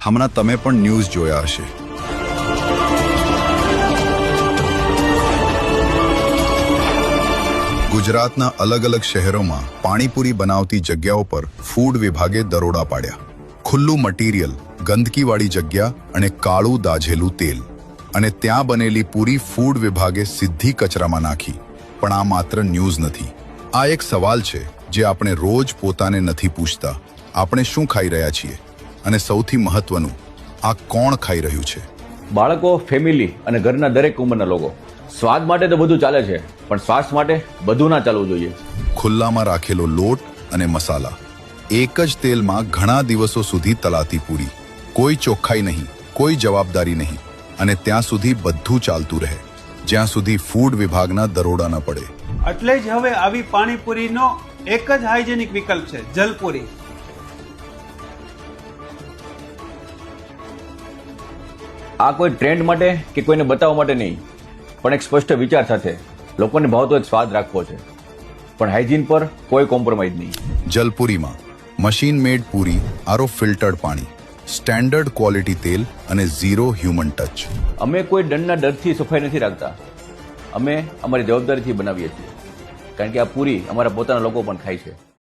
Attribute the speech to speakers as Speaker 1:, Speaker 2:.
Speaker 1: હમણાં તમે પણ ન્યૂઝ જોયા હશે. ગુજરાતના અલગ અલગ શહેરોમાં પાણીપુરી બનાવતી જગ્યાઓ પર ફૂડ વિભાગે દરોડા પાડ્યા. ખુલ્લું મટીરિયલ, ગંદકીવાળી જગ્યા અને કાળું દાઝેલું તેલ, અને ત્યાં બનેલી પૂરી ફૂડ વિભાગે સીધી કચરામાં નાખી. પણ આ માત્ર ન્યૂઝ નથી. આ એક સવાલ છે જે આપણે રોજ પોતાને નથી પૂછતા. આપણે શું ખાઈ રહ્યા છીએ? અને સૌથી મહત્વનું, આ કોણ ખાઈ રહ્યું છે?
Speaker 2: બાળકો, ફેમિલી અને ઘરના દરેક ઉંમરના લોકો. સ્વાદ માટે તો બધું ચાલે છે, પણ સ્વાસ્થ્ય માટે બધું ના ચાલવું જોઈએ.
Speaker 1: ખુલ્લામાં રાખેલો લોટ અને મસાલા, એક જ તેલમાં ઘણા દિવસો સુધી તળાતી પૂરી, કોઈ ચોખ્ખાઈ નહીં, કોઈ જવાબદારી નહીં, અને ત્યાં સુધી બધું ચાલતું રહે જ્યાં સુધી ફૂડ વિભાગના દરોડા ન પડે.
Speaker 3: એટલે જ હવે આવી પાણીપુરીનો એક જ હાઇજેનિક વિકલ્પ છે, જલપુરી.
Speaker 2: આ કોઈ ટ્રેન્ડ માટે કે કોઈને બતાવવા માટે નહીં, પણ એક સ્પષ્ટ વિચાર સાથે લોકોને ભાવતો એક સ્વાદ રાખવો છે, પણ હાઇજીન પર કોઈ કોમ્પ્રોમાઇઝ નહીં.
Speaker 1: જલપુરીમાં મશીન મેડ પૂરી, આરો ફિલ્ટર્ડ પાણી, સ્ટેન્ડર્ડ ક્વોલિટી તેલ અને ઝીરો હ્યુમન ટચ.
Speaker 2: અમે કોઈ દંડના ડરથી સફાઈ નથી રાખતા. અમે અમારી જવાબદારીથી બનાવીએ છીએ, કારણ કે આ પૂરી અમારા પોતાના લોકો પણ ખાય છે.